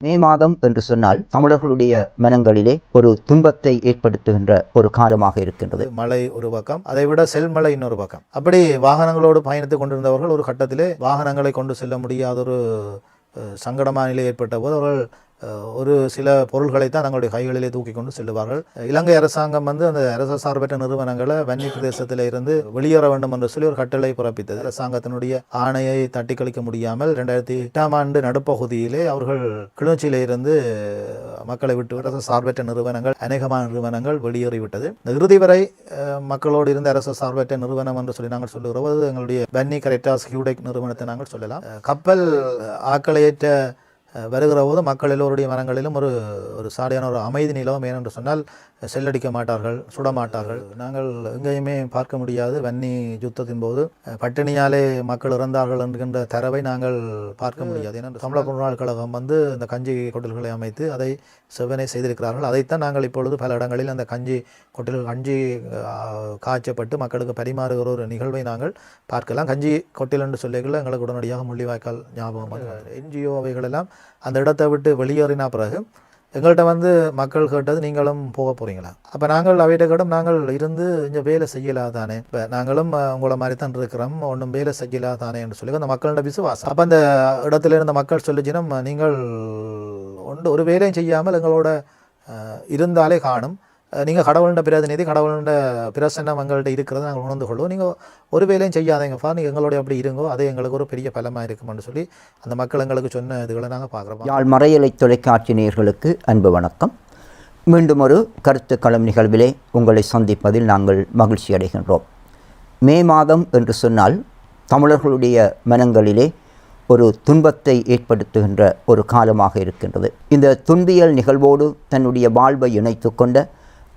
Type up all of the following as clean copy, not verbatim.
மே மாதம் என்று சொன்னால் தமிழர்களுடைய மனங்களிலே ஒரு துன்பத்தை ஏற்படுத்துகின்ற ஒரு காலமாக இருக்கின்றது. மழை ஒரு பக்கம், அதை விட செல்மழை இன்னொரு பக்கம். அப்படி வாகனங்களோடு பயணித்துக் கொண்டிருந்தவர்கள் ஒரு கட்டத்திலே வாகனங்களை கொண்டு செல்ல முடியாத ஒரு சங்கடமான நிலை ஏற்பட்ட போது அவர்கள் ஒரு சில பொருள்களை தான் தங்களுடைய கைகளிலே தூக்கி கொண்டு செல்லுவார்கள். இலங்கை அரசாங்கம் அந்த அரசு சார்பற்ற நிறுவனங்களை வன்னி பிரதேசத்தில் இருந்து வெளியேற வேண்டும் என்று சொல்லி ஒரு கட்டளை பிறப்பித்தது. அரசாங்கத்தினுடைய ஆணையை தட்டி கழிக்க முடியாமல் 2008ஆம் ஆண்டு நடுப்பகுதியிலே அவர்கள் கிளிநொச்சியில இருந்து மக்களை விட்டு அரசு சார்பற்ற நிறுவனங்கள் அநேகமான நிறுவனங்கள் வெளியேறிவிட்டது. இறுதி வரை மக்களோடு இருந்த அரசு சார்பற்ற நிறுவனம் என்று சொல்லி நாங்கள் சொல்லுகிறோம். எங்களுடைய வன்னி கரெக்டாஸ் ஹியூடெக் நிறுவனத்தை நாங்கள் சொல்லலாம். கப்பல் ஆக்களையேற்ற வருகிற போது மக்கள் எல்லோருடைய மனங்களிலும் ஒரு சாடியான ஒரு அமைதி நிலவும். ஏனென்று சொன்னால் செல்லடிக்க மாட்டார்கள், சுடமாட்டார்கள். நாங்கள் எங்கேயுமே பார்க்க முடியாது வன்னி யுத்தத்தின் போது பட்டினியாலே மக்கள் இறந்தார்கள் என்கின்ற தரவை நாங்கள் பார்க்க முடியாது. ஏனென்று தமிழக முன்னாள் கழகம் இந்த கஞ்சி கொட்டில்களை அமைத்து அதை செவ்வனை செய்திருக்கிறார்கள். அதைத்தான் நாங்கள் இப்பொழுது பல இடங்களில் அந்த கஞ்சி காய்ச்சப்பட்டு மக்களுக்கு பரிமாறுகிற ஒரு நிகழ்வை நாங்கள் பார்க்கலாம். கஞ்சி கொட்டில் என்று சொல்லிகள் எங்களுக்கு உடனடியாக முள்ளிவாய்க்கால் ஞாபகம். என்ஜிஓ அவைகளெல்லாம் அந்த இடத்தை விட்டு வெளியேறினா பிறகு எங்கள்கிட்ட மக்கள் கேட்டது, நீங்களும் போக போகிறீங்களா? அப்போ நாங்கள் அவையிட்ட கேட்டோம், நாங்கள் இருந்து இங்கே வேலை செய்யலாதானே, இப்போ நாங்களும் உங்களை மாதிரி தான் இருக்கிறோம், ஒன்றும் வேலை செய்யலாதானே என்று சொல்லி அந்த மக்களோட விசுவாசம். அப்போ அந்த இடத்துல இருந்த மக்கள் சொல்லிச்சினம், நீங்கள் ஒரு வேலையும் செய்யாமல் எங்களோட இருந்தாலே காணும், நீங்கள் கடவுள்கிட்ட பிரதிநிதி, கடவுள்கிட்ட பிரசன்னம் எங்கள்கிட்ட இருக்கிறத நாங்கள் உணர்ந்து கொள்வோம், நீங்கள் ஒரு வேலையும் செய்யாதீங்கப்பா, நீங்கள் எங்களோட அப்படி இருங்கோ, அது எங்களுக்கு ஒரு பெரிய பலமாக இருக்குமென்னு சொல்லி அந்த மக்கள் எங்களுக்கு சொன்ன இதுகளை நாங்கள் பார்க்குறோம். யாழ் மறையலை தொலைக்காட்சி நேயர்களுக்கு அன்பு வணக்கம். மீண்டும் ஒரு கருத்துக்களம் நிகழ்விலே உங்களை சந்திப்பதில் நாங்கள் மகிழ்ச்சி அடைகின்றோம். மே மாதம் என்று சொன்னால் தமிழர்களுடைய மனங்களிலே ஒரு துன்பத்தை ஏற்படுத்துகின்ற ஒரு காலமாக இருக்கின்றது. இந்த துன்பியல் நிகழ்வோடு தன்னுடைய வாழ்வை இணைத்து கொண்ட,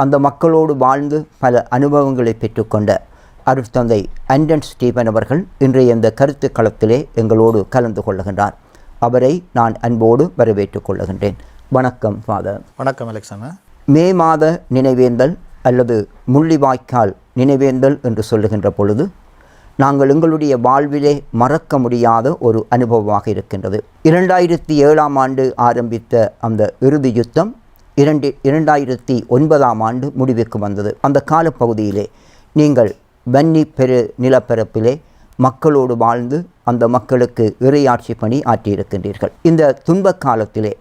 அந்த மக்களோடு வாழ்ந்து பல அனுபவங்களை பெற்றுக்கொண்ட அருட்தந்தை ஆண்டன் ஸ்டீபன் அவர்கள் இன்றைய இந்த கருத்து களத்திலே எங்களோடு கலந்து கொள்ளுகின்றார். அவரை நான் அன்போடு வரவேற்றுக் கொள்ளுகின்றேன். வணக்கம் ஃபாதர். வணக்கம் அலெக்சாண்டர். மே மாத நினைவேந்தல் அல்லது முள்ளிவாய்க்கால் நினைவேந்தல் என்று சொல்லுகின்ற பொழுது நாங்கள் எங்களுடைய வாழ்விலே மறக்க முடியாத ஒரு அனுபவமாக இருக்கின்றது. 2007ஆம் ஆண்டு ஆரம்பித்த அந்த இறுதி யுத்தம் 2009ஆம் ஆண்டு முடிவுக்கு வந்தது. அந்த காலப்பகுதியிலே நீங்கள் வன்னி நிலப்பரப்பிலே மக்களோடு வாழ்ந்து அந்த மக்களுக்கு இறையாட்சி பணி ஆற்றியிருக்கின்றீர்கள். இந்த துன்ப காலத்திலே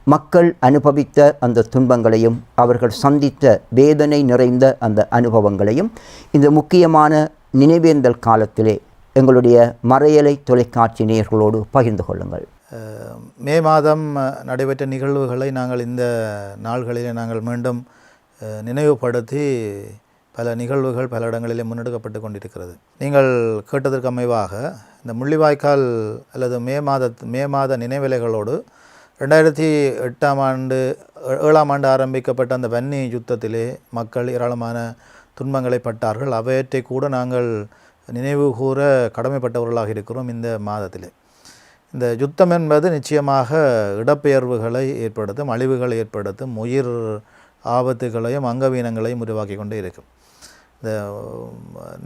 மக்கள் அனுபவித்த அந்த துன்பங்களையும் அவர்கள் சந்தித்த வேதனை நிறைந்த அந்த அனுபவங்களையும் இந்த முக்கியமான நினைவேந்தல் காலத்திலே எங்களுடைய மறையலை தொலைக்காட்சி நேயர்களோடு பகிர்ந்து கொள்ளுங்கள். மே மாதம் நடைபெற்ற நிகழ்வுகளை நாங்கள் இந்த நாள்களிலே நாங்கள் மீண்டும் நினைவுபடுத்தி பல நிகழ்வுகள் பல இடங்களிலே முன்னெடுக்கப்பட்டு கொண்டிருக்கிறது. நீங்கள் கேட்டதற்கு அமைவாக இந்த முள்ளிவாய்க்கால் அல்லது மே மாத நினைவேலைகளோடு 2008ஆம் ஆண்டு 7ஆம் ஆண்டு ஆரம்பிக்கப்பட்ட அந்த வன்னி யுத்தத்திலே மக்கள் ஏராளமான துன்பங்களை பட்டார்கள். அவற்றை கூட நாங்கள் நினைவு கூற கடமைப்பட்டவர்களாக இருக்கிறோம். இந்த மாதத்திலே இந்த யுத்தம் என்பது நிச்சயமாக இடப்பெயர்வுகளை ஏற்படுத்தும், அழிவுகளை ஏற்படுத்தும், உயிர் ஆபத்துகளையும் அங்கவீனங்களையும் உருவாக்கி கொண்டே இருக்கும்.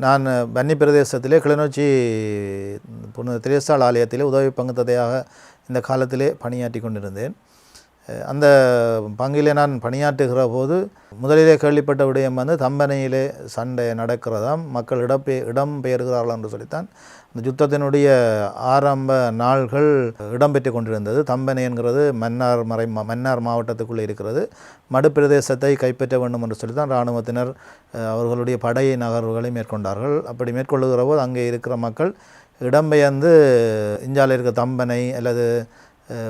நான் வன்னி பிரதேசத்திலே கிளிநொச்சி புனித திரேசாள் ஆலயத்திலே உதவி பங்கு தந்தையாக இந்த காலத்திலே பணியாற்றி கொண்டிருந்தேன். அந்த பங்கிலே நான் பணியாற்றுகிற போது முதலிலே கேள்விப்பட்ட விடயம் தம்பனையிலே சண்டை நடக்கிறதாம், மக்கள் இடம்பெயர்கிறார்கள் என்று சொல்லித்தான் அந்த யுத்தத்தினுடைய ஆரம்ப நாள்கள் இடம்பெற்று கொண்டிருந்தது. தம்பனை என்கிறது மன்னார் மாவட்டத்துக்குள்ளே இருக்கிறது. மடு பிரதேசத்தை கைப்பற்ற வேண்டும் என்று சொல்லித்தான் இராணுவத்தினர் அவர்களுடைய படை நகர்வுகளை மேற்கொண்டார்கள். அப்படி மேற்கொள்ளுகிற போது அங்கே இருக்கிற மக்கள் இடம்பெயர்ந்து இஞ்சால இருக்க தம்பனை அல்லது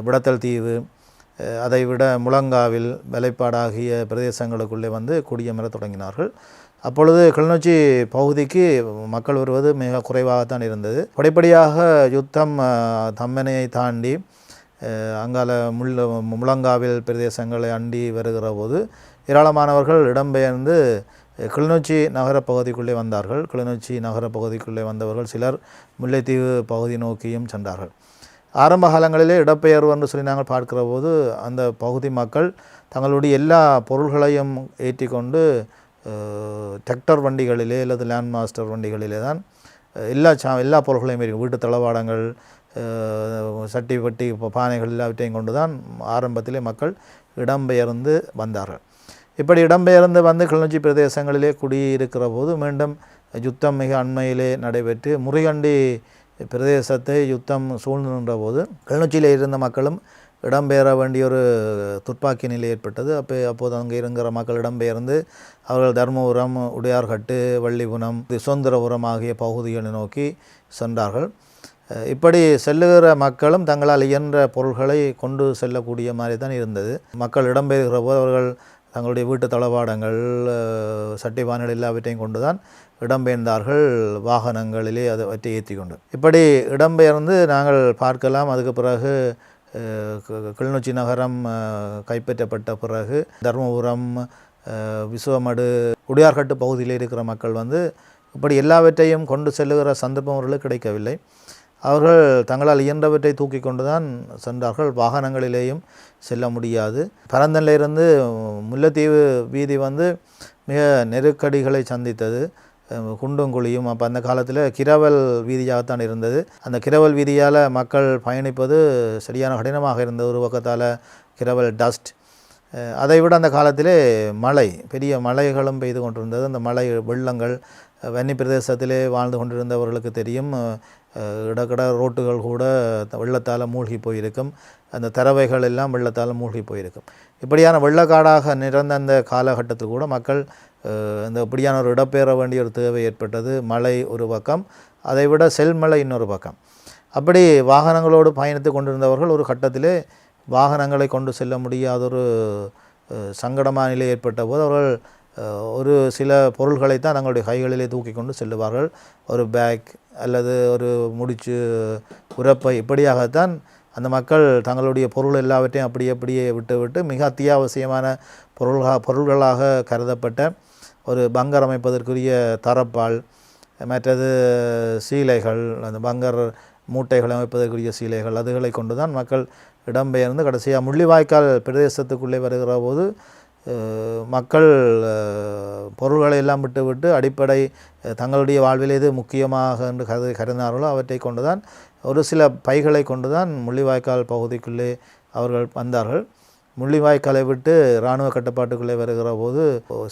விடத்தல் தீவு, அதை விட முழங்காவில் வேலைப்பாடாகிய பிரதேசங்களுக்குள்ளே குடியமர தொடங்கினார்கள். அப்பொழுது கிளிநொச்சி பகுதிக்கு மக்கள் வருவது மிக குறைவாகத்தான் இருந்தது. படிப்படியாக யுத்தம் தம்பனையை தாண்டி அங்கால முழங்காவில் பிரதேசங்களை அண்டி வருகிற போது ஏராளமானவர்கள் இடம்பெயர்ந்து கிளிநொச்சி நகர பகுதிக்குள்ளே வந்தார்கள். கிளிநொச்சி நகர பகுதிக்குள்ளே வந்தவர்கள் சிலர் முல்லைத்தீவு பகுதி நோக்கியும் சென்றார்கள். ஆரம்ப காலங்களிலே இடப்பெயர்வு என்று சொல்லி நாங்கள் பார்க்கிற போது அந்த பகுதி மக்கள் தங்களுடைய எல்லா பொருள்களையும் ஏற்றி கொண்டு டிராக்டர் வண்டிகளிலே அல்லது லேண்ட் மாஸ்டர் வண்டிகளிலே தான் எல்லா பொருள்களையும் வீட்டு தளவாடங்கள், சட்டி வட்டி பானைகள் எல்லாவற்றையும் கொண்டு தான் ஆரம்பத்திலே மக்கள் இடம்பெயர்ந்து வந்தார்கள். இப்படி இடம்பெயர்ந்து வந்து கிளிநொச்சி பிரதேசங்களிலே குடியிருக்கிற போது மீண்டும் யுத்தம் மிக அண்மையிலே நடைபெற்று முறிகண்டி பிரதேசத்தை யுத்தம் சூழ்ந்து நின்ற போது கிளிநொச்சியிலே இருந்த மக்களும் இடம்பெயர வேண்டிய ஒரு துப்பாக்கி நிலை ஏற்பட்டது. அப்போது அங்கே இருக்கிற மக்கள் இடம்பெயர்ந்து அவர்கள் தர்மபுரம், உடையார்கட்டு, வள்ளிபுரம், சுதந்திரபுரம் ஆகிய பகுதிகளை நோக்கி சென்றார்கள். இப்படி செல்லுகிற மக்களும் தங்களால் இயன்ற பொருள்களை கொண்டு செல்லக்கூடிய மாதிரி தான் இருந்தது. மக்கள் இடம்பெயர்கிற போது அவர்கள் தங்களுடைய வீட்டு தளவாடங்கள், சட்டி பானைகள் எல்லாவற்றையும் கொண்டு தான் இடம்பெயர்ந்தார்கள், வாகனங்களிலே அவற்றை ஏற்றி கொண்டு. இப்படி இடம்பெயர்ந்து நாங்கள் பார்க்கலாம். அதுக்கு பிறகு கிளிநொச்சி நகரம் கைப்பற்றப்பட்ட பிறகு தர்மபுரம், விசுவமடு, உடையார்கட்டு பகுதியில் இருக்கிற மக்கள் வந்து இப்படி எல்லாவற்றையும் கொண்டு செல்லுகிற சந்தர்ப்பம் அவர்களுக்கு கிடைக்கவில்லை. அவர்கள் தங்களால் இயன்றவற்றை தூக்கி கொண்டு தான் சென்றார்கள். வாகனங்களிலேயும் செல்ல முடியாது. பரந்தனிலிருந்து முல்லைத்தீவு வீதி வந்து மிக நெருக்கடிகளை சந்தித்தது, குண்டும் குழியும். அப்போ அந்த காலத்தில் கிரவல் வீதியாகத்தான் இருந்தது. அந்த கிரவல் வீதியால் மக்கள் பயணிப்பது சரியான கடினமாக இருந்தது. ஒரு பக்கத்தால் கிரவல் டஸ்ட். அதை விட அந்த காலத்திலே மழை, பெரிய மழைகளும் பெய்து கொண்டிருந்தது. அந்த மழை வெள்ளங்கள் வன்னி பிரதேசத்திலே வாழ்ந்து கொண்டிருந்தவர்களுக்கு தெரியும். இடக்கட ரோட்டுகள் கூட வெள்ளத்தால் மூழ்கி போயிருக்கும். அந்த தரவைகள் எல்லாம் வெள்ளத்தால் மூழ்கி போயிருக்கும். இப்படியான வெள்ளக்காடாக நிறைந்த அந்த காலகட்டத்தில் கூட மக்கள் இந்த இப்படியான ஒரு இடம்பெயர வேண்டிய ஒரு தேவை ஏற்பட்டது. மழை ஒரு பக்கம், அதை விட செல்மழை இன்னொரு பக்கம். அப்படி வாகனங்களோடு பயணித்து கொண்டிருந்தவர்கள் ஒரு கட்டத்திலே வாகனங்களை கொண்டு செல்ல முடியாதொரு சங்கடமான நிலை ஏற்பட்ட போது அவர்கள் ஒரு சில பொருள்களைத்தான் தங்களுடைய கைகளிலே தூக்கி கொண்டு செல்லுவார்கள். ஒரு பேக் அல்லது ஒரு முடிச்சு, உரப்பை, இப்படியாகத்தான் அந்த மக்கள் தங்களுடைய பொருள் எல்லாவற்றையும் அப்படியே விட்டு மிக அத்தியாவசியமான பொருள்களாக கருதப்பட்ட ஒரு பங்கர் அமைப்பதற்குரிய தரப்பால், மற்றது சீலைகள், அந்த பங்கர் மூட்டைகள் அமைப்பதற்குரிய சீலைகள், அதுகளை கொண்டு தான் மக்கள் இடம்பெயர்ந்து கடைசியாக முள்ளிவாய்க்கால் பிரதேசத்துக்குள்ளே வருகிற போது மக்கள் பொருள்களை எல்லாம் விட்டு அடிப்படை தங்களுடைய வாழ்வில் எது முக்கியமாக என்று கருதினார்களோ அவற்றை கொண்டு தான், ஒரு சில பைகளை கொண்டு தான் முள்ளிவாய்க்கால் பகுதிக்குள்ளே அவர்கள் வந்தார்கள். முள்ளிவாய்க்காலை விட்டு இராணுவ கட்டுப்பாட்டுக்குள்ளே வருகிற போது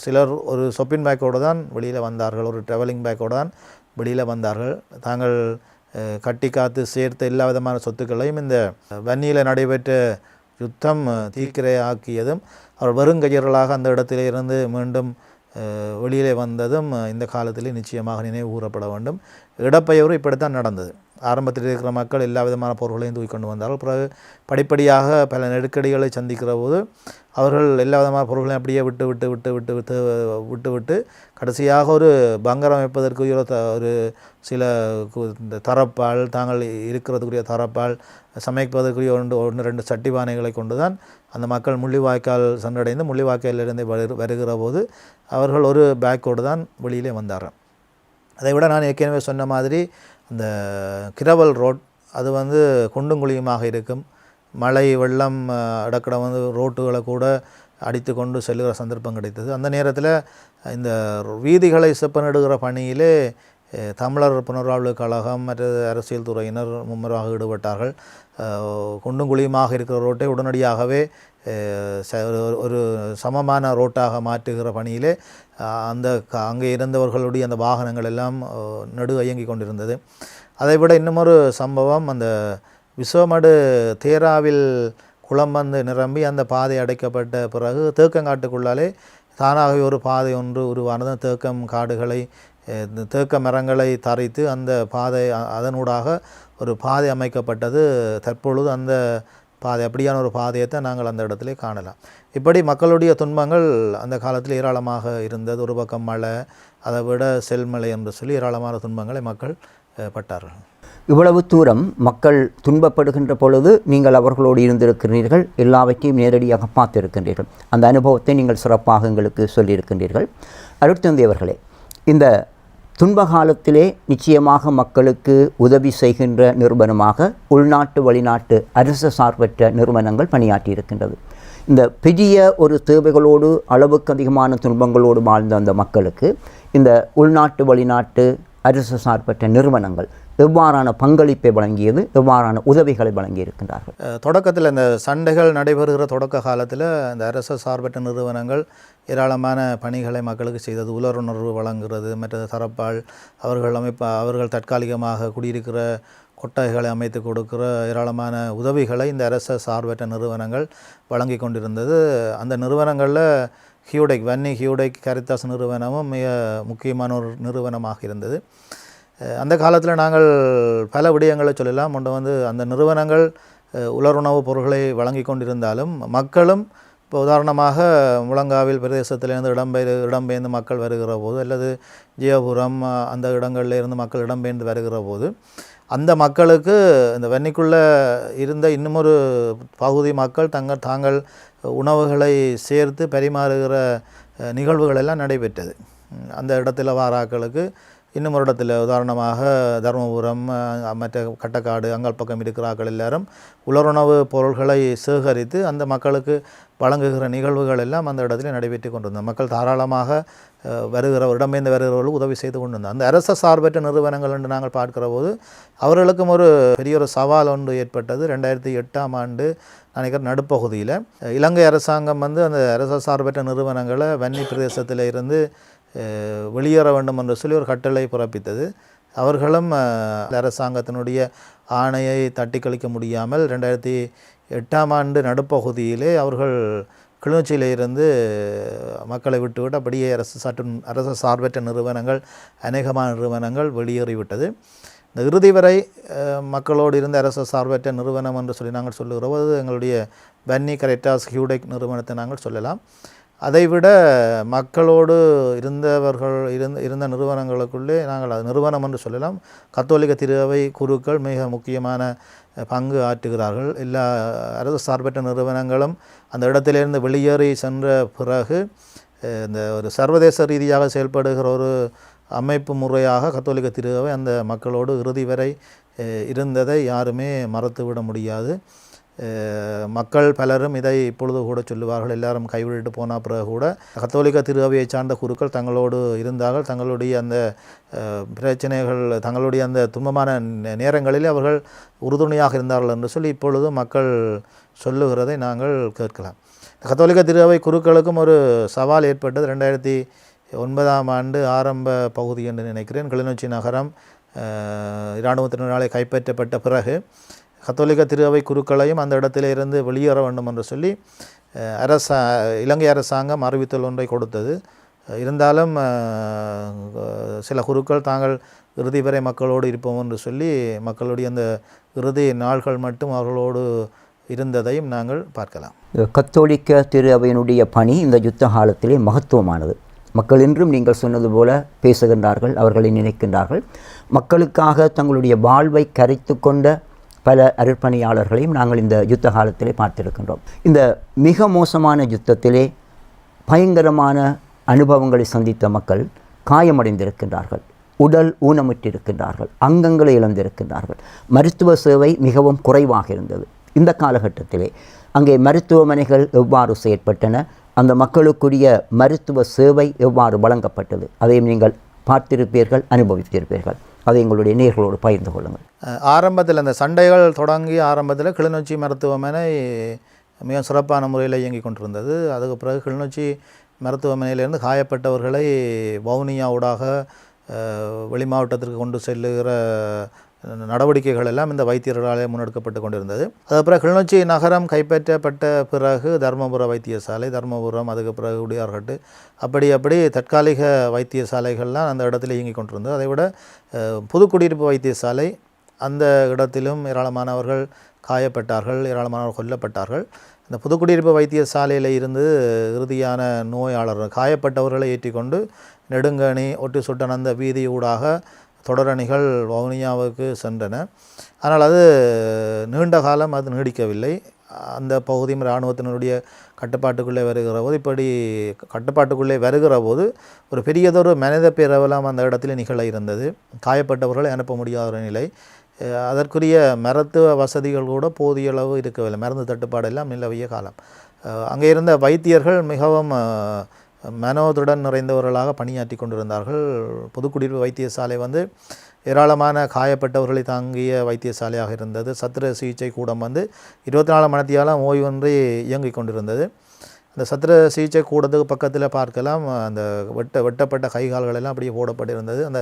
சிலர் ஒரு சொப்பின் பேக்கோடு தான் வெளியில் வந்தார்கள், ஒரு ட்ராவலிங் பேக்கோடு தான் வெளியில் வந்தார்கள். தாங்கள் கட்டி காத்து சேர்த்த எல்லா விதமான சொத்துக்களையும் இந்த வன்னியில் நடைபெற்ற யுத்தம் தீக்கிரையாக்கியதும் அவர் வருங்கையர்களாக அந்த இடத்திலே இருந்து மீண்டும் வெளியிலே வந்ததும் இந்த காலத்திலே நிச்சயமாக நினைவு கூறப்பட வேண்டும். இடப்பெயர்வு இப்படித்தான் நடந்தது. ஆரம்பத்தில் இருக்கிற மக்கள் எல்லா விதமான பொருள்களையும் தூக்கி கொண்டு வந்தார்கள். பிறகு படிப்படியாக பல நெருக்கடிகளை சந்திக்கிற போது அவர்கள் எல்லா விதமான பொருள்களையும் அப்படியே விட்டு கடைசியாக ஒரு பங்கரம் அமைப்பதற்குரிய ஒரு சில தரப்பால், தாங்கள் இருக்கிறதுக்குரிய தரப்பால், சமைப்பதற்குரிய ஒன்று ரெண்டு சட்டி பானைகளை கொண்டு தான் அந்த மக்கள் முள்ளிவாய்க்கால் சென்றடைந்து முள்ளிவாய்க்காலிலிருந்து வருகிற போது அவர்கள் ஒரு பேக்கோடு தான் வெளியிலே வந்தார்கள். அதை விட நான் ஏற்கனவே சொன்ன மாதிரி அந்த கிரவல் ரோட் அது வந்து குண்டும் குழியுமாக இருக்கும். மழை வெள்ளம் அடக்கட வந்து ரோட்டுகளை கூட அடித்து கொண்டு செல்லுகிற சந்தர்ப்பம் கிடைத்தது. அந்த நேரத்தில் இந்த வீதிகளை செப்பனிடுகிற பணியிலே தமிழர் புனர்வாழ்வு கழகம் மற்றது அரசியல் துறையினர் மும்முரமாக ஈடுபட்டார்கள். குண்டும் குழியுமாக இருக்கிற ரோட்டை உடனடியாகவே ஒரு சமமான ரோட்டாக மாற்றுகிற பணியிலே அங்கே இருந்தவர்களுடைய அந்த வாகனங்கள் எல்லாம் நடு இயங்கி கொண்டிருந்தது. அதைவிட இன்னுமொரு சம்பவம், அந்த விசுவமடு தேராவில் குளம் வந்து நிரம்பி அந்த பாதை அடைக்கப்பட்ட பிறகு தேக்கங்காட்டுக்குள்ளாலே தானாகவே ஒரு பாதை ஒன்று உருவானது. தேக்கம் காடுகளை, தேக்க மரங்களை தரைத்து அந்த பாதை, அதனூடாக ஒரு பாதை அமைக்கப்பட்டது. தற்பொழுது அந்த பாதை, அப்படியான ஒரு பாதையைத்தான் நாங்கள் அந்த இடத்துல காணலாம். இப்படி மக்களுடைய துன்பங்கள் அந்த காலத்தில் ஏராளமாக இருந்தது. ஒரு பக்கம் மழை, அதை விட செல்மலை என்று சொல்லி ஏராளமான துன்பங்களை மக்கள் பட்டார்கள். இவ்வளவு தூரம் மக்கள் துன்பப்படுகின்ற பொழுது நீங்கள் அவர்களோடு இருந்திருக்கிறீர்கள், எல்லாவற்றையும் நேரடியாக பார்த்திருக்கின்றீர்கள். அந்த அனுபவத்தை நீங்கள் சிறப்பாக எங்களுக்கு சொல்லியிருக்கின்றீர்கள். அருட்தந்தை அவர்களே, இந்த துன்ப காலத்திலே நிச்சயமாக மக்களுக்கு உதவி செய்கின்ற நிறுவனமாக உள்நாட்டு வெளிநாட்டு அரசு சார்பற்ற நிறுவனங்கள் பணியாற்றியிருக்கின்றது. இந்த பெரிய ஒரு தேவைகளோடு, அளவுக்கு அதிகமான துன்பங்களோடு வாழ்ந்த அந்த மக்களுக்கு இந்த உள்நாட்டு வெளிநாட்டு அரசு சார்பற்ற நிறுவனங்கள் எவ்வாறான பங்களிப்பை வழங்கியது, எவ்வாறான உதவிகளை வழங்கியிருக்கின்றார்கள்? தொடக்கத்தில் இந்த சண்டைகள் நடைபெறுகிற தொடக்க காலத்தில் இந்த அரசு சார்பற்ற நிறுவனங்கள் ஏராளமான பணிகளை மக்களுக்கு செய்தது. உலருணர்வு வழங்குகிறது, மற்றது தரப்பால் அவர்கள் தற்காலிகமாக குடியிருக்கிற கொட்டகைகளை அமைத்து கொடுக்கிற ஏராளமான உதவிகளை இந்த அரசு சார்பற்ற நிறுவனங்கள் வழங்கி கொண்டிருந்தது. அந்த நிறுவனங்களில் வன்னி ஹியூடெக் கரித்தாஸ் நிறுவனமும் மிக முக்கியமான ஒரு நிறுவனமாக இருந்தது. அந்த காலத்தில் நாங்கள் பல விடயங்களை சொல்லலாம். ஒன்று அந்த நிறுவனங்கள் உலருணவுப் பொருட்களை வழங்கி கொண்டிருந்தாலும் மக்களும் இப்போ உதாரணமாக முழங்காவில் பிரதேசத்திலிருந்து இடம்பெயர்ந்து மக்கள் வருகிற போது, அல்லது ஜெயபுரம் அந்த இடங்களில் இருந்து மக்கள் இடம்பெயர்ந்து வருகிற போது, அந்த மக்களுக்கு இந்த வன்னிக்குள்ளே இருந்த இன்னுமொரு பகுதி மக்கள் தாங்கள் உணவுகளை சேர்த்து பரிமாறுகிற நிகழ்வுகள் எல்லாம் நடைபெற்றது. அந்த இடத்துல வாராக்களுக்கு இன்னும் ஒரு இடத்துல உதாரணமாக தருமபுரம் மற்ற கட்டக்காடு அங்கால் பக்கம் இருக்கிறார்கள் எல்லாரும் உலருணவு பொருள்களை சேகரித்து அந்த மக்களுக்கு வழங்குகிற நிகழ்வுகள் எல்லாம் அந்த இடத்துல நடைபெற்று கொண்டிருந்தோம். மக்கள் தாராளமாக இடம்பெயர்ந்து வருகிறவர்களுக்கு உதவி செய்து கொண்டிருந்தோம். அந்த அரச சார்பற்ற நிறுவனங்கள் என்று நாங்கள் பார்க்கிற போது அவர்களுக்கும் ஒரு பெரிய ஒரு சவால் ஒன்று ஏற்பட்டது. 2008ஆம் ஆண்டு நினைக்கிற நடுப்பகுதியில் இலங்கை அரசாங்கம் அந்த அரச சார்பற்ற நிறுவனங்களை வன்னி பிரதேசத்தில் இருந்து வெளியேற வேண்டும் என்று சொல்லி ஒரு கட்டளை பிறப்பித்தது. அவர்களும் அரசாங்கத்தினுடைய ஆணையை தட்டி கழிக்க முடியாமல் 2008ஆம் ஆண்டு நடுப்பகுதியிலே அவர்கள் கிளிநொச்சியில் இருந்து மக்களை விட்டுவிட்டு அப்படியே அரசு சார்பற்ற நிறுவனங்கள் அநேகமான நிறுவனங்கள் வெளியேறிவிட்டது. இந்த இறுதி வரை மக்களோடு இருந்த அரசு சார்பற்ற நிறுவனம் என்று சொல்லி நாங்கள் சொல்லுகிறோம். எங்களுடைய வன்னி கரித்தாஸ் ஹியூடெக் நிறுவனத்தை நாங்கள் சொல்லலாம். அதைவிட மக்களோடு இருந்த நிறுவனங்களுக்குள்ளே நாங்கள் அது நிறுவனம் என்று சொல்லலாம். கத்தோலிக்க திருவை குருக்கள் மிக முக்கியமான பங்கு ஆற்றுகிறார்கள். எல்லா அரசு சார்பற்ற நிறுவனங்களும் அந்த இடத்திலிருந்து வெளியேறி சென்ற பிறகு இந்த ஒரு சர்வதேச ரீதியாக செயல்படுகிற ஒரு அமைப்பு முறையாக கத்தோலிக்க திருவை அந்த மக்களோடு இறுதி வரை இருந்ததை யாருமே மறந்துவிட முடியாது. மக்கள் பலரும் இதை இப்பொழுது கூட சொல்லுவார்கள். எல்லாரும் கைவிட்டு போன பிறகு கூட கத்தோலிக்க திருவையை சார்ந்த குருக்கள் தங்களோடு இருந்தார்கள். தங்களுடைய அந்த பிரச்சனைகள், தங்களுடைய அந்த துன்பமான நேரங்களில் அவர்கள் உறுதுணையாக இருந்தார்கள் என்று சொல்லி இப்பொழுது மக்கள் சொல்லுகிறதை நாங்கள் கேட்கலாம். கத்தோலிக்க திருவை குருக்களுக்கும் ஒரு சவால் ஏற்பட்டது. 2009ஆம் ஆண்டு ஆரம்ப பகுதி என்று நினைக்கிறேன். கிளிநொச்சி நகரம் இராணுவத்தினராலே கைப்பற்றப்பட்ட பிறகு கத்தோலிக்க திருவை குருக்களையும் அந்த இடத்திலே இருந்து வெளியேற வேண்டும் என்று சொல்லி இலங்கை அரசாங்கம் அறிவித்தல் ஒன்றை கொடுத்தது. இருந்தாலும் சில குருக்கள் தாங்கள் இறுதி வரை மக்களோடு இருப்போம் என்று சொல்லி மக்களுடைய அந்த இறுதி நாள்கள் மட்டும் அவர்களோடு இருந்ததையும் நாங்கள் பார்க்கலாம். கத்தோலிக்க திரு அவையினுடைய பணி இந்த யுத்த காலத்திலே மகத்துவமானது. மக்கள் இன்றும் நீங்கள் சொன்னது போல பேசுகின்றார்கள், அவர்களை நினைக்கின்றார்கள். மக்களுக்காக தங்களுடைய வாழ்வை கரைத்து கொண்ட பல அருட்பணியாளர்களையும் நாங்கள் இந்த யுத்த காலத்திலே பார்த்திருக்கின்றோம். இந்த மிக மோசமான யுத்தத்திலே பயங்கரமான அனுபவங்களை சந்தித்த மக்கள் காயமடைந்திருக்கின்றார்கள், உடல் ஊனமுற்றிருக்கின்றார்கள், அங்கங்களை இழந்திருக்கின்றார்கள். மருத்துவ சேவை மிகவும் குறைவாக இருந்தது. இந்த காலகட்டத்திலே அங்கே மருத்துவமனைகள் எவ்வாறு செயற்பட்டன, அந்த மக்களுக்குரிய மருத்துவ சேவை எவ்வாறு வழங்கப்பட்டது, அதையும் நீங்கள் பார்த்திருப்பீர்கள், அனுபவித்திருப்பீர்கள். அதை எங்களுடைய நேயர்களோடு பகிர்ந்து கொள்ளுங்கள். ஆரம்பத்தில் அந்த சண்டைகள் தொடங்கி ஆரம்பத்தில் கிளிநொச்சி மருத்துவமனை மிக சிறப்பான முறையில் இயங்கி கொண்டிருந்தது. அதுக்கு பிறகு கிளிநொச்சி மருத்துவமனையிலிருந்து காயப்பட்டவர்களை வவுனியா ஊடாக வெளி மாவட்டத்திற்கு கொண்டு செல்லுகிற நடவடிக்கைகள் எல்லாம் இந்த வைத்தியர்களாலே முன்னெடுக்கப்பட்டு கொண்டிருந்தது. அதுக்கப்புறம் கிளிநொச்சி நகரம் கைப்பற்றப்பட்ட பிறகு தர்மபுர வைத்தியசாலை, தர்மபுரம், அதுக்கு பிறகு உடையார்கட்டு, அப்படி தற்காலிக வைத்தியசாலைகள்லாம் அந்த இடத்துல இயங்கி கொண்டிருந்தது. அதை விட புதுக்குடியிருப்பு வைத்தியசாலை, அந்த இடத்திலும் ஏராளமானவர்கள் காயப்பட்டார்கள், ஏராளமானவர்கள் கொல்லப்பட்டார்கள். இந்த புதுக்குடியிருப்பு வைத்தியசாலையில் இருந்து இறுதியான நோயாளர்கள் காயப்பட்டவர்களை ஏற்றிக்கொண்டு நெடுங்கணி, ஒட்டு சுட்டனந்த வீதி ஊடாக தொடரணிகள் வவுனியாவுக்கு சென்றன. ஆனால் அது நீண்ட காலம் அது நீடிக்கவில்லை. அந்த பகுதியும் இராணுவத்தினருடைய கட்டுப்பாட்டுக்குள்ளே வருகிற போது ஒரு பெரியதொரு மனித பேரவலம் அந்த இடத்துல நிகழ இருந்தது. காயப்பட்டவர்களை அனுப்ப முடியாத நிலை. அதற்குரிய மருத்துவ வசதிகள் கூட போதிய அளவு இருக்கவில்லை. மருந்து தட்டுப்பாடு எல்லாம் நிலவிய காலம். அங்கே இருந்த வைத்தியர்கள் மிகவும் மனோதுடன் நிறைந்தவர்களாக பணியாற்றி கொண்டிருந்தார்கள். பொதுக்குடியிருப்பு வைத்தியசாலை வந்து ஏராளமான காயப்பட்டவர்களை தாங்கிய வைத்தியசாலையாக இருந்தது. சத்திர சிகிச்சை கூடம் வந்து 24 மணித்தியாலம் ஓய்வின்றி இயங்கிக் கொண்டிருந்தது. அந்த சத்திர சிகிச்சை கூடத்துக்கு பக்கத்தில் பார்க்கலாம், அந்த வெட்டப்பட்ட கைகால்கள் எல்லாம் அப்படியே போடப்பட்டிருந்தது. அந்த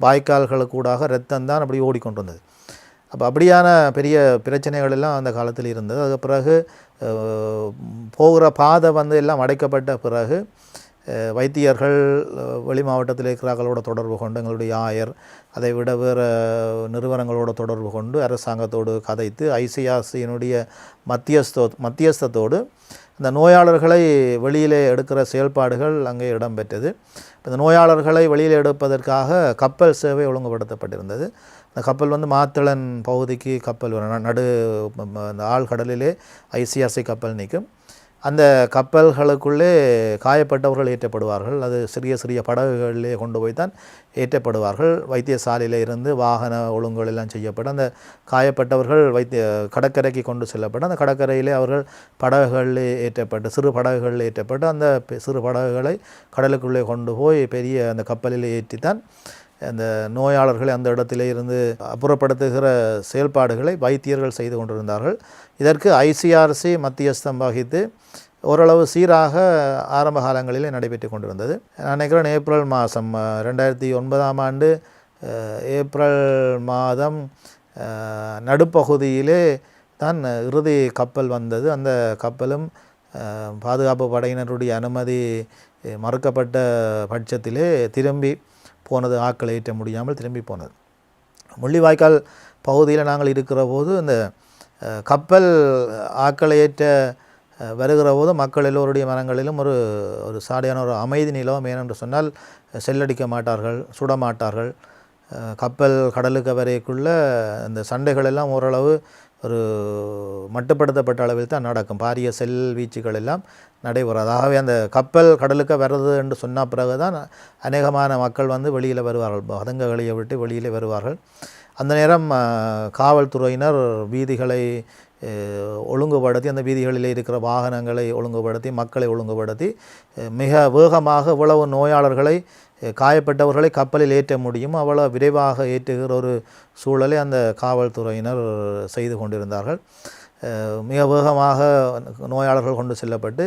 வாய்க்கால்களுக்கூடாக இரத்தம் தான் அப்படி ஓடிக்கொண்டிருந்தது. அப்போ அப்படியான பெரிய பிரச்சனைகள் எல்லாம் அந்த காலத்தில் இருந்தது. அதுக்கு பிறகு போகிற பாதை வந்து எல்லாம் அடைக்கப்பட்ட பிறகு வைத்தியர்கள் வெளி மாவட்டத்தில் இருக்கிறார்களோட தொடர்பு கொண்டு, எங்களுடைய ஆயர், அதை விட வேறு நிறுவனங்களோட தொடர்பு கொண்டு அரசாங்கத்தோடு கதைத்து ஐசிஆர்சியினுடைய மத்தியஸ்தத்தோடு இந்த நோயாளர்களை வெளியிலே எடுக்கிற செயல்பாடுகள் அங்கே இடம்பெற்றது. இந்த நோயாளர்களை வெளியில் எடுப்பதற்காக கப்பல் சேவை ஒழுங்குபடுத்தப்பட்டிருந்தது. அந்த கப்பல் வந்து மாத்தளன் பகுதிக்கு கப்பல் நடு அந்த ஆழ்கடலிலே ஐசிஆர்சி கப்பல் நிற்கும். அந்த கப்பல்களுக்குள்ளே காயப்பட்டவர்கள் ஏற்றப்படுவார்கள். அது சிறிய சிறிய படகுகளிலே கொண்டு போய் தான் ஏற்றப்படுவார்கள். வைத்தியசாலையில் இருந்து வாகன ஒழுங்குகள் எல்லாம் செய்யப்படும். அந்த காயப்பட்டவர்கள் கடற்கரைக்கு கொண்டு செல்லப்பட்டு அந்த கடற்கரையிலே அவர்கள் படகுகளில் ஏற்றப்பட்டு சிறு படகுகளில் ஏற்றப்பட்டு அந்த சிறு படகுகளை கடலுக்குள்ளே கொண்டு போய் பெரிய அந்த கப்பலில் ஏற்றித்தான் அந்த நோயாளர்களை அந்த இடத்திலே இருந்து அப்புறப்படுத்துகிற செயல்பாடுகளை வைத்தியர்கள் செய்து கொண்டிருந்தார்கள். இதற்கு ஐசிஆர்சி மத்தியஸ்தம் வகித்து ஓரளவு சீராக ஆரம்ப காலங்களிலே நடைபெற்று கொண்டிருந்தது. நான் நினைக்கிறேன் ஏப்ரல் மாதம் 2009ஆம் ஆண்டு ஏப்ரல் மாதம் நடுப்பகுதியிலே தான் இறுதி கப்பல் வந்தது. அந்த கப்பலும் பாதுகாப்பு படையினருடைய அனுமதி மறுக்கப்பட்ட பட்சத்திலே திரும்பி போனது. ஆக்களை ஏற்ற முடியாமல் திரும்பி போனது. முள்ளிவாய்க்கால் பகுதியில் நாங்கள் இருக்கிற போது இந்த கப்பல் ஆக்களை ஏற்ற வருகிற போது மக்கள் எல்லோருடைய மனங்களிலும் ஒரு சாடையான ஒரு அமைதி நிலவும். ஏனென்று சொன்னால் செல்லடிக்க மாட்டார்கள், சுடமாட்டார்கள். கப்பல் கடலுக்கு வரைக்குள்ள அந்த சண்டைகள் எல்லாம் ஓரளவு ஒரு மட்டுப்படுத்தப்பட்ட அளவில் தான் நடக்கும். பாரிய செல் வீச்சுகள் எல்லாம் நடைபெறாது. ஆகவே அந்த கப்பல் கடலுக்கு வருது என்று சொன்ன பிறகு தான் அநேகமான மக்கள் வந்து வெளியில் வருவார்கள், பதங்களையை விட்டு வெளியில் வருவார்கள். அந்த நேரம் காவல்துறையினர் வீதிகளை ஒழுங்குபடுத்தி, அந்த வீதிகளில் இருக்கிற வாகனங்களை ஒழுங்குபடுத்தி, மக்களை ஒழுங்குபடுத்தி மிக வேகமாக இவ்வளவு நோயாளர்களை காயப்பட்டவர்களை கப்பலில் ஏற்ற முடியும் அவ்வளோ விரைவாக ஏற்றுகிற ஒரு சூழலை அந்த காவல்துறையினர் செய்து கொண்டிருந்தார்கள். மிக வேகமாக நோயாளர்கள் கொண்டு செல்லப்பட்டு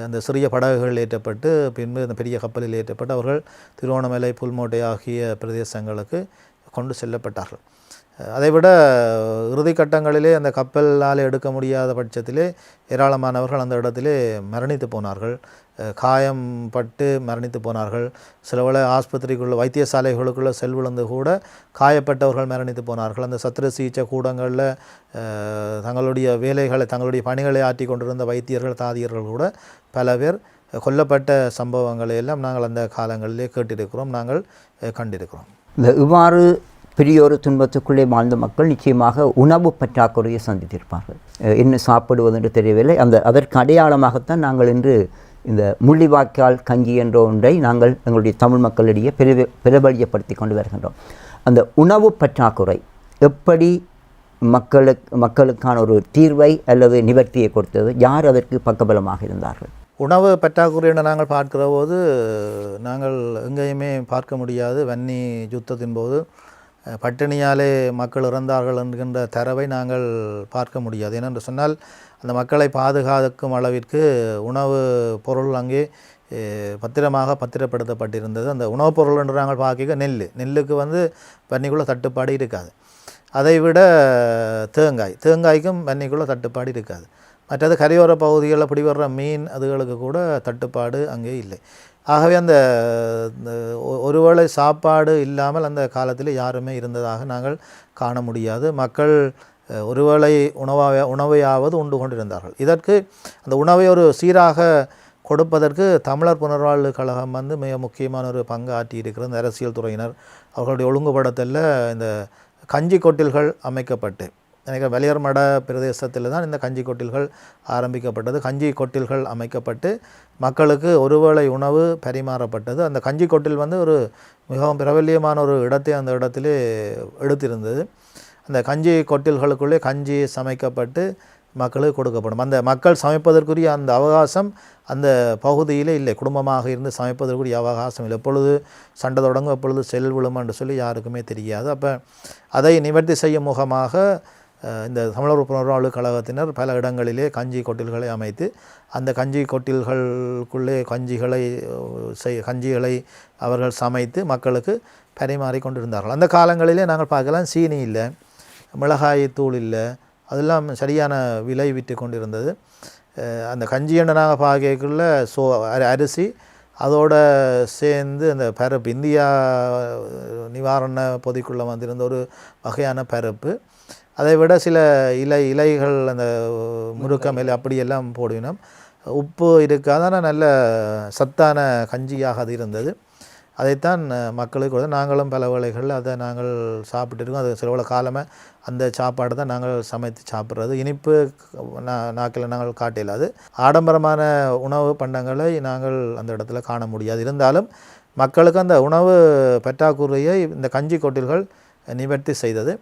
அந்த சிறிய படகுகள் ஏற்றப்பட்டு பின்பு அந்த பெரிய கப்பலில் ஏற்றப்பட்டு அவர்கள் திருவோணமலை, புல்மோட்டை ஆகிய பிரதேசங்களுக்கு கொண்டு செல்லப்பட்டார்கள். அதைவிட இறுதி கட்டங்களிலே அந்த கப்பலால் எடுக்க முடியாத பட்சத்திலே ஏராளமானவர்கள் அந்த இடத்திலே மரணித்து போனார்கள், காயம்பட்டு மரணித்து போனார்கள். சிலவேளை ஆஸ்பத்திரிக்குள்ள வைத்தியசாலைகளுக்குள்ளே செல்விழுந்து கூட காயப்பட்டவர்கள் மரணித்து போனார்கள். அந்த சத்திர சிகிச்சை கூடங்களில் தங்களுடைய வேலைகளை, தங்களுடைய பணிகளை ஆற்றி கொண்டிருந்த வைத்தியர்கள், தாதியர்கள் கூட பல பேர் கொல்லப்பட்ட சம்பவங்களை எல்லாம் நாங்கள் அந்த காலங்களிலே கேட்டிருக்கிறோம், நாங்கள் கண்டிருக்கிறோம். இவ்வாறு பெரியோரு துன்பத்துக்குள்ளே வாழ்ந்த மக்கள் நிச்சயமாக உணவு பற்றாக்குறையை சந்தித்திருப்பார்கள். என்ன சாப்பிடுவது என்று தெரியவில்லை. அதற்கு அடையாளமாகத்தான் நாங்கள் இன்று இந்த முள்ளிவாய்க்கால் கஞ்சி என்ற ஒன்றை நாங்கள் எங்களுடைய தமிழ் மக்களிடையே பிரபலியப்படுத்தி கொண்டு வருகின்றோம். அந்த உணவு பற்றாக்குறை எப்படி மக்களுக்கான ஒரு தீர்வை அல்லது நிவர்த்தியை கொடுத்தது? யார் அதற்கு பக்கபலமாக இருந்தார்கள்? உணவு பற்றாக்குறை என்று நாங்கள் பார்க்கிற போது நாங்கள் எங்கேயுமே பார்க்க முடியாது. வன்னி யுத்தத்தின் போது பட்டினியாலே மக்கள் இறந்தார்கள் என்கின்ற தரவை நாங்கள் பார்க்க முடியாது. ஏனென்று சொன்னால் அந்த மக்களை பாதுகாக்கும் அளவிற்கு உணவு பொருள் அங்கே பத்திரப்படுத்தப்பட்டிருந்தது. அந்த உணவுப் பொருள் என்று நாங்கள் பார்க்க நெல்லுக்கு வந்து வன்னிக்குள்ளே தட்டுப்பாடு இருக்காது. அதைவிட தேங்காய்க்கும் வன்னிக்குள்ளே தட்டுப்பாடு இருக்காது. மற்றது கரையோர பகுதிகளில் பிடிவர்ற மீன் அதுகளுக்கு கூட தட்டுப்பாடு அங்கே இல்லை. ஆகவே அந்த ஒருவேளை சாப்பாடு இல்லாமல் அந்த காலத்தில் யாருமே இருந்ததாக நாங்கள் காண முடியாது. மக்கள் ஒருவேளை உணவையாவது உண்டு கொண்டிருந்தார்கள். இதற்கு அந்த உணவை ஒரு சீராக கொடுப்பதற்கு தமிழர் புனர்வாழ்வு கழகம் வந்து மிக முக்கியமான ஒரு பங்கு ஆற்றியிருக்கிறது. இந்த அரசியல் துறையினர் அவர்களுடைய ஒழுங்குபடுத்தலில் இந்த கஞ்சி கொட்டில்கள் அமைக்கப்பட்டு, எனக்கு வெளியர் மட பிரதேசத்தில் தான் இந்த கஞ்சி கொட்டில்கள் ஆரம்பிக்கப்பட்டது. கஞ்சி கொட்டில்கள் அமைக்கப்பட்டு மக்களுக்கு ஒருவேளை உணவு பரிமாறப்பட்டது. அந்த கஞ்சி கொட்டில் வந்து ஒரு மிகவும் பிரபல்யமான ஒரு இடத்தை அந்த இடத்திலே எடுத்திருந்தது. அந்த கஞ்சி கொட்டில்களுக்குள்ளே கஞ்சி சமைக்கப்பட்டு மக்களுக்கு கொடுக்கப்படும். அந்த மக்கள் சமைப்பதற்குரிய அந்த அவகாசம் அந்த பகுதியிலே இல்லை. குடும்பமாக இருந்து சமைப்பதற்குரிய அவகாசம் இல்லை. எப்பொழுது சண்டை தொடங்கும், எப்பொழுது செல் விழும் என்று சொல்லி யாருக்குமே தெரியாது. அப்போ அதை நிவர்த்தி செய்யும் முகமாக இந்த தமிழர் புனர்வாழ்வு கழகத்தினர் பல இடங்களிலே கஞ்சி கொட்டில்களை அமைத்து அந்த கஞ்சி கொட்டில்களுக்குள்ளே கஞ்சிகளை அவர்கள் சமைத்து மக்களுக்கு பரிமாறி கொண்டிருந்தார்கள். அந்த காலங்களிலே நாங்கள் பார்க்கலாம், சீனி இல்லை, மிளகாய் தூள் இல்லை, அதெல்லாம் சரியான விலை விட்டு கொண்டிருந்தது. அந்த கஞ்சி எண்ணெய் பார்க்கக்குள்ள அரிசி அதோடு சேர்ந்து அந்த பருப்பு, இந்தியா நிவாரண பொதிக்குள்ளே வந்திருந்த ஒரு வகையான பருப்பு, அதை விட சில இலைகள் அந்த முருக்கம் இலை அப்படியெல்லாம் போடுவினோம். உப்பு இருக்காதான நல்ல சத்தான கஞ்சியாக அது இருந்தது. அதைத்தான் மக்களுக்கு நாங்களும் பல வேளைகளில் அதை நாங்கள் சாப்பிட்டுருக்கோம். அது சில காலமாக அந்த சாப்பாடு தான் நாங்கள் சமைத்து சாப்பிட்றது. இனிப்பு நாக்கில் நாங்கள் காட்டில் அது ஆடம்பரமான உணவு பண்டங்களை நாங்கள் அந்த இடத்துல காண முடியாது. இருந்தாலும் மக்களுக்கு அந்த உணவு பற்றாக்குறையை இந்த கஞ்சி கொட்டில்கள் நிவர்த்தி செய்தது.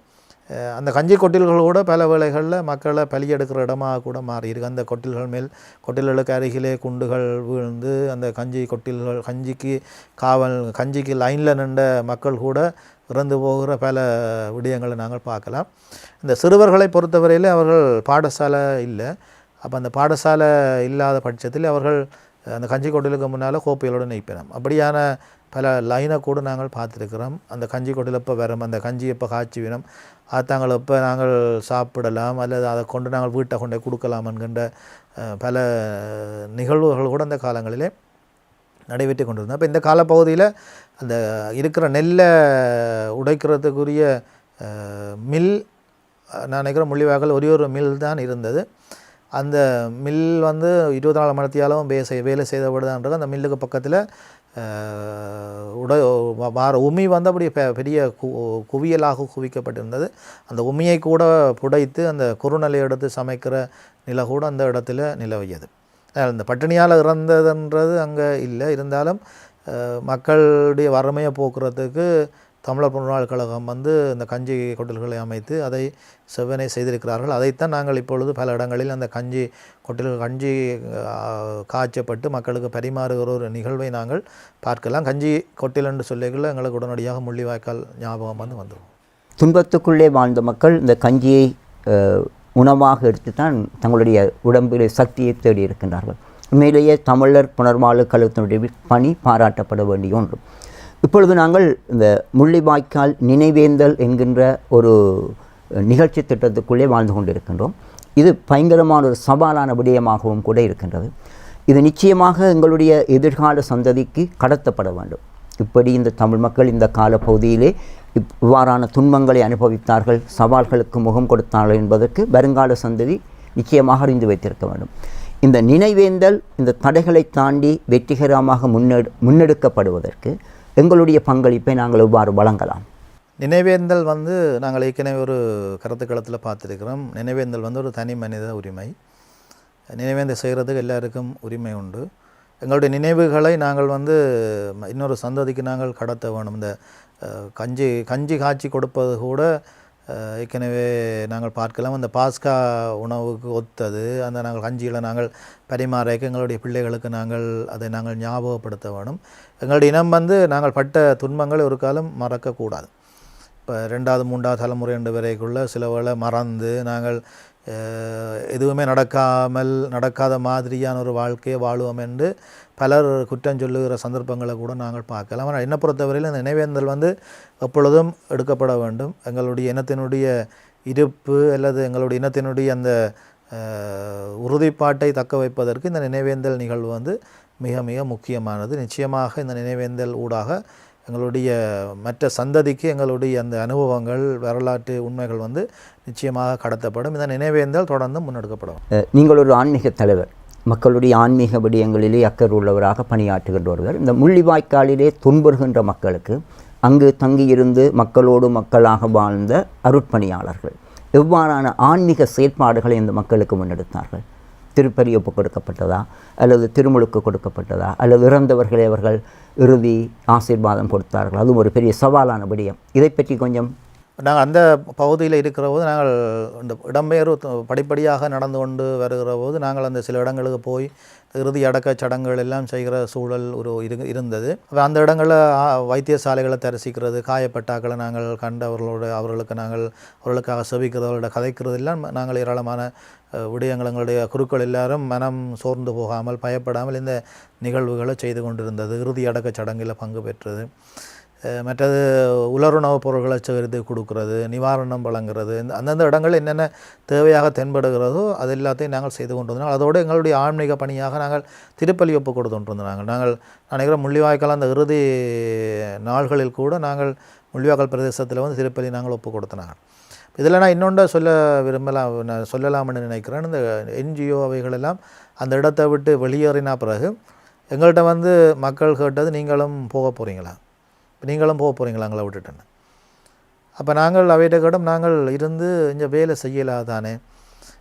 அந்த கஞ்சி கொட்டில்கள் கூட பல வேளைகளில் மக்களை பலியெடுக்கிற இடமாக கூட மாறியிருக்கு. அந்த கொட்டில்களுக்கு அருகிலே குண்டுகள் விழுந்து அந்த கஞ்சிக்கு லைனில் நின்ற மக்கள் கூட இறந்து போகிற பல விடயங்களை நாங்கள் பார்க்கலாம். இந்த சிறுவர்களை பொறுத்தவரையில் அவர்கள் பாடசாலை இல்லை. அப்போ அந்த பாடசாலை இல்லாத பட்சத்தில் அவர்கள் அந்த கஞ்சி கொட்டிலுக்கு முன்னால் கோப்பைகளோடு நிற்பினோம். அப்படியான பல லைனை கூட நாங்கள் பார்த்துருக்கிறோம். அந்த கஞ்சி கொட்டில் எப்போ வரும், அந்த கஞ்சி எப்போ காய்ச்சி வேணும், தாங்கள் எப்போ நாங்கள் சாப்பிடலாம் அல்லது அதை கொண்டு நாங்கள் வீட்டை கொண்டே கொடுக்கலாம் என்கின்ற பல நிகழ்வுகள் கூட அந்த காலங்களிலே நடைபெற்று கொண்டிருந்தோம். அப்போ இந்த காலப்பகுதியில் அந்த இருக்கிற நெல்லை உடைக்கிறதுக்குரிய மில், நான் நினைக்கிறேன் முள்ளிவாய்க்கால் ஒரு மில் தான் இருந்தது. அந்த மில் 24 மணித்தியாலும் வேலை செய்தபடுதான்றது. அந்த மில்லுக்கு பக்கத்தில் உமி அப்படி பெரிய குவியலாக குவிக்கப்பட்டிருந்தது. அந்த உமியை கூட புடைத்து அந்த குறுநலை எடுத்து சமைக்கிற நிலை கூட அந்த இடத்துல நிலவியது. இந்த பட்டினியால் இறந்ததுன்றது அங்கே இல்லை. இருந்தாலும் மக்களுடைய வறுமையை போக்குறதுக்கு தமிழர் புனர்வாழ்வு கழகம் இந்த கஞ்சி கொட்டில்களை அமைத்து அதை செவ்வனை செய்திருக்கிறார்கள். அதைத்தான் நாங்கள் இப்பொழுது பல இடங்களில் அந்த கஞ்சி காய்ச்சப்பட்டு மக்களுக்கு பரிமாறுகிற ஒரு நிகழ்வை நாங்கள் பார்க்கலாம். கஞ்சி கொட்டில் என்று சொல்லிக்கல எங்களுக்கு உடனடியாக முள்ளிவாய்க்கால் ஞாபகம் வந்துடும். துன்பத்துக்குள்ளே வாழ்ந்த மக்கள் இந்த கஞ்சியை உணவாக எடுத்துத்தான் தங்களுடைய உடம்பிலே சக்தியை தேடி இருக்கின்றார்கள். உண்மையிலேயே தமிழர் புனர்வாழ்வு கழகத்தினுடைய பணி பாராட்டப்பட வேண்டிய ஒன்று. இப்பொழுது நாங்கள் இந்த முள்ளிவாய்க்கால் நினைவேந்தல் என்கின்ற ஒரு நிகழ்ச்சி திட்டத்துக்குள்ளே வாழ்ந்து கொண்டிருக்கின்றோம். இது பயங்கரமான ஒரு சவாலான விடயமாகவும் கூட இருக்கின்றது. இது நிச்சயமாக எங்களுடைய எதிர்கால சந்ததிக்கு கடத்தப்பட வேண்டும். இப்படி இந்த தமிழ் மக்கள் இந்த காலப்பகுதியிலே இவ்வாறான துன்பங்களை அனுபவித்தார்கள், சவால்களுக்கு முகம் கொடுத்தார்கள் என்பதற்கு வருங்கால சந்ததி நிச்சயமாக அறிந்து வைத்திருக்க வேண்டும். இந்த நினைவேந்தல் இந்த தடைகளை தாண்டி வெற்றிகரமாக முன்னெடுக்கப்படுவதற்கு எங்களுடைய பங்களிப்பை நாங்கள் எவ்வாறு வழங்கலாம்? நினைவேந்தல் நாங்கள் ஏற்கனவே ஒரு கருத்துக்களத்தில் பார்த்துருக்கிறோம். நினைவேந்தல் ஒரு தனி மனித உரிமை. நினைவேந்தல் செய்கிறதுக்கு எல்லாருக்கும் உரிமை உண்டு. எங்களுடைய நினைவுகளை நாங்கள் இன்னொரு சந்ததிக்கு நாங்கள் கடத்த வேணும். இந்த கஞ்சி காய்ச்சி கொடுப்பது கூட ஏற்கனவே நாங்கள் பார்க்கலாம். அந்த பாஸ்கா உணவுக்கு ஒத்தது அந்த நாங்கள் கஞ்சியில் நாங்கள் பரிமாறக்க எங்களுடைய பிள்ளைகளுக்கு அதை நாங்கள் ஞாபகப்படுத்த வேணும். எங்களுடைய இனம் நாங்கள் பட்ட துன்பங்களை ஒரு காலம் மறக்கக்கூடாது. இப்போ 2வது 3வது தலைமுறை என்ற வரைக்குள்ள சில வேளை மறந்து நாங்கள் எதுவுமே நடக்காத மாதிரியான ஒரு வாழ்க்கையை வாழுவோம் என்று பலர் குற்றம் சொல்லுகிற சந்தர்ப்பங்களை கூட நாங்கள் பார்க்கலாம். ஆனால் என்னை பொறுத்தவரையில் இந்த நினைவேந்தல் எப்பொழுதும் எடுக்கப்பட வேண்டும். எங்களுடைய இனத்தினுடைய இருப்பு அல்லது எங்களுடைய இனத்தினுடைய அந்த உறுதிப்பாட்டை தக்க வைப்பதற்கு இந்த நினைவேந்தல் நிகழ்வு மிக மிக முக்கியமானது. நிச்சயமாக இந்த நினைவேந்தல் ஊடாக எங்களுடைய மற்ற சந்ததிக்கு எங்களுடைய அந்த அனுபவங்கள், வரலாற்று உண்மைகள் நிச்சயமாக கடத்தப்படும். இந்த நினைவேந்தல் தொடர்ந்து முன்னெடுக்கப்படும். நீங்கள் ஒரு ஆன்மீக தலைவர், மக்களுடைய ஆன்மீக விடயங்களிலே அக்கறை உள்ளவராக பணியாற்றுகின்றவர்கள். இந்த முள்ளிவாய்க்காலிலே துன்புறுகின்ற மக்களுக்கு அங்கு தங்கியிருந்து மக்களோடு மக்களாக வாழ்ந்த அருட்பணியாளர்கள் எவ்வாறான ஆன்மீக செயற்பாடுகளை இந்த மக்களுக்கு முன்னெடுத்தார்கள்? திருப்பறியொப்பு கொடுக்கப்பட்டதா அல்லது திருமுழுக்கு கொடுக்கப்பட்டதா அல்லது இறந்தவர்களை அவர்கள் இறுதி ஆசீர்வாதம் கொடுத்தார்கள்? அதுவும் ஒரு பெரிய சவாலான விடயம். இதை பற்றி கொஞ்சம் நாங்கள் அந்த பகுதியில் இருக்கிற போது நாங்கள் இந்த இடம்பெயர்வு படிப்படியாக நடந்து கொண்டு வருகிற போது நாங்கள் அந்த சில இடங்களுக்கு போய் இறுதி அடக்க சடங்குகள் எல்லாம் செய்கிற சூழல் இருந்தது. அந்த இடங்களில் வைத்தியசாலைகளை தரிசிக்கிறது, காயப்பட்டாக்களை நாங்கள் கண்டு அவர்களுக்காக செவிக்கிறதோட கதைக்கிறது எல்லாம் நாங்கள் ஏராளமான விடயங்கள் எங்களுடைய குருக்கள் எல்லாரும் மனம் சோர்ந்து போகாமல் பயப்படாமல் இந்த நிகழ்வுகளை செய்து கொண்டிருந்தது. இறுதி அடக்க சடங்கில் பங்கு பெற்றது. மற்றது உலருணவுப் பொருட்களை சேகரித்து கொடுக்கறது, நிவாரணம் வழங்குறது, அந்தந்த இடங்கள் என்னென்ன தேவையாக தென்படுகிறதோ அது எல்லாத்தையும் நாங்கள் செய்து கொண்டு வந்தோம். அதோடு எங்களுடைய ஆன்மீக பணியாக நாங்கள் திருப்பலி ஒப்பு கொடுத்துட்டு நாங்கள் நினைக்கிறோம் முள்ளிவாய்க்கால் அந்த இறுதி நாள்களில் கூட நாங்கள் முள்ளிவாய்க்கால் பிரதேசத்தில் வந்து திருப்பலி நாங்கள் ஒப்பு கொடுத்தனாங்க. இதில் நான் இன்னொன்று சொல்லலாம்னு நினைக்கிறேன். இந்த NGO அவைகளெல்லாம் அந்த இடத்தை விட்டு வெளியேறினா பிறகு எங்கள்கிட்ட வந்து மக்கள் கேட்டது, நீங்களும் போக போகிறீங்களா எங்களை விட்டுட்டேன்னு. அப்போ நாங்கள் அவைகிட்ட கேட்டோம், நாங்கள் இருந்து இங்கே வேலை செய்யலாதானே,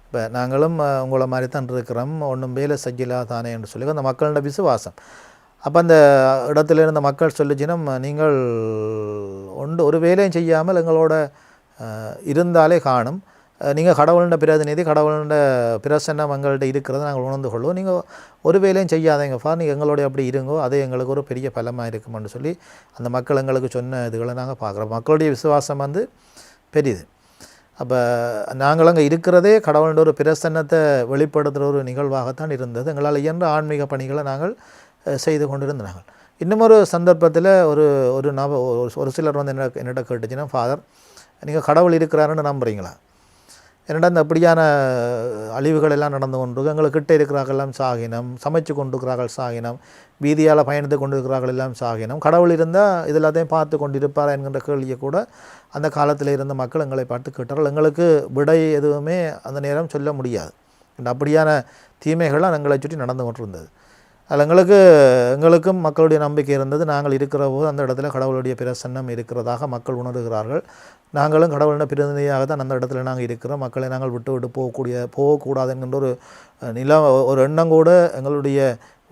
இப்போ நாங்களும் உங்களை மாதிரி தான் இருக்கிறோம், ஒன்றும் வேலை செய்யலாதானே என்று சொல்லி அந்த மக்களோட விசுவாசம். அப்போ அந்த இடத்துல இருந்த மக்கள் சொல்லிச்சினா, நீங்கள் ஒரு வேலையும் செய்யாமல் எங்களோட இருந்தாலே காணும், நீங்கள் கடவுளோட பிரதிநிதி, கடவுளோட பிரசன்னம் எங்கள்கிட்ட இருக்கிறத நாங்கள் உணர்ந்து கொள்வோம், நீங்கள் ஒரு வேலையும் செய்யாதீங்கப்பா, நீங்கள் எங்களோடைய அப்படி இருங்கோ, அது எங்களுக்கு ஒரு பெரிய பலமாக இருக்குமென்னு சொல்லி அந்த மக்கள் எங்களுக்கு சொன்ன இதுகளை நாங்கள் பார்க்குறோம். மக்களுடைய விசுவாசம் வந்து பெரிது. அப்போ நாங்கள் அங்கே இருக்கிறதே கடவுளோட ஒரு பிரசன்னத்தை வெளிப்படுத்துகிற ஒரு நிகழ்வாகத்தான் இருந்தது. எங்களால் இயன்ற ஆன்மீக பணிகளை நாங்கள் செய்து கொண்டிருந்தாங்க. இன்னும் ஒரு சந்தர்ப்பத்தில் ஒரு சிலர் வந்து என்னிட்ட கேட்டுச்சுன்னா, ஃபாதர் நீங்கள் கடவுள் இருக்கிறாருன்னு நம்புறீங்களா? என்னடா இந்த அப்படியான அழிவுகள் எல்லாம் நடந்து கொண்டு எங்களுக்கு கிட்டே இருக்கிறார்கள் சாகினம், சமைச்சு கொண்டிருக்கிறார்கள் சாகினம், வீதியால் பயணித்து கொண்டிருக்கிறார்கள் எல்லாம் சாகினம், கடவுள் இருந்தால் இது எல்லாத்தையும் பார்த்து கொண்டிருப்பார் என்கின்ற கேள்வியை கூட அந்த காலத்தில் இருந்த மக்கள் எங்களை பார்த்து கேட்டார்கள். எங்களுக்கு விடை எதுவுமே அந்த நேரம் சொல்ல முடியாது. அப்படியான தீமைகள்லாம் எங்களை சுற்றி நடந்து கொண்டிருந்தது. அதில் எங்களுக்கும் மக்களுடைய நம்பிக்கை இருந்தது. நாங்கள் இருக்கிற போது அந்த இடத்துல கடவுளுடைய பிரசன்னம் இருக்கிறதாக மக்கள் உணர்கிறார்கள். நாங்களும் கடவுளுடைய பிரதிநிதியாக தான் அந்த இடத்துல நாங்கள் இருக்கிறோம். மக்களை நாங்கள் விட்டு போகக்கூடாது என்கின்ற ஒரு எண்ணம் கூட எங்களுடைய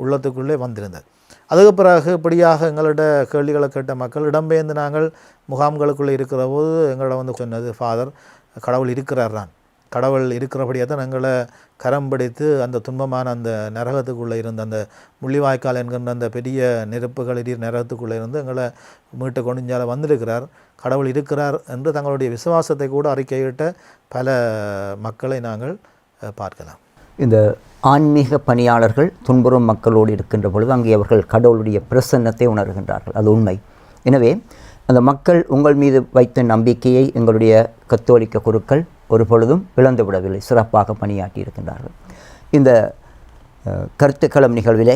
உள்ளத்துக்குள்ளே வந்திருந்தது. அதுக்கு பிறகு இப்படியாக எங்களோட கேள்விகளை கேட்ட மக்கள் இடம்பெயர்ந்து நாங்கள் முகாம்களுக்குள்ளே இருக்கிற போது எங்களோட வந்து சொன்னது, ஃபாதர் கடவுள் இருக்கிறார் தான், கடவுள் இருக்கிறபடியாக தான் எங்களை கரம் பிடித்து அந்த துன்பமான அந்த நரகத்துக்குள்ளே இருந்த அந்த முள்ளிவாய்க்கால் என்கின்ற அந்த பெரிய நெருப்புகள் நரகத்துக்குள்ளே இருந்து எங்களை மீட்டு கொண்டு வந்திருக்கிறார், கடவுள் இருக்கிறார் என்று தங்களுடைய விசுவாசத்தை கூட அறிக்கையிட்ட பல மக்களை நாங்கள் பார்க்கலாம். இந்த ஆன்மீக பணியாளர்கள் துன்புறும் மக்களோடு இருக்கின்ற பொழுது அங்கே அவர்கள் கடவுளுடைய பிரசன்னத்தை உணர்கின்றார்கள், அது உண்மை. எனவே அந்த மக்கள் உங்கள் மீது வைத்த நம்பிக்கையை எங்களுடைய கத்தோலிக்க குருக்கள் ஒரு பொழுதும் இழந்து விடவில்லை, சிறப்பாக பணியாற்றி இருக்கின்றார்கள். இந்த கருத்துக்களம் நிகழ்விலே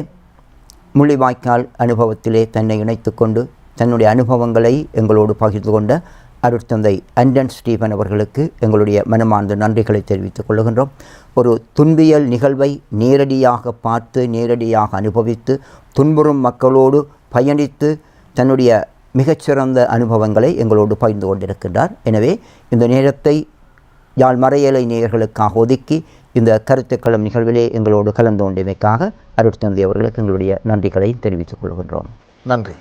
முள்ளிவாய்க்கால் அனுபவத்திலே தன்னை இணைத்து கொண்டு தன்னுடைய அனுபவங்களை எங்களோடு பகிர்ந்து கொண்ட அருட்தந்தை ஆண்டன் ஸ்டீபன் அவர்களுக்கு எங்களுடைய மனமார்ந்த நன்றிகளை தெரிவித்துக் கொள்கின்றோம். ஒரு துன்பியல் நிகழ்வை நேரடியாக பார்த்து நேரடியாக அனுபவித்து துன்புறும் மக்களோடு பயணித்து தன்னுடைய மிகச்சிறந்த அனுபவங்களை எங்களோடு பகிர்ந்து கொண்டிருக்கின்றார். எனவே இந்த நேரத்தை யாழ் மறையலை நேயர்களுக்காக ஒதுக்கி இந்த கருத்துக்களம் நிகழ்விலே எங்களோடு கலந்து கொண்டமைக்காக அருட்தந்தை அவர்களுக்கு எங்களுடைய நன்றிகளை தெரிவித்துக் கொள்கின்றோம். நன்றி.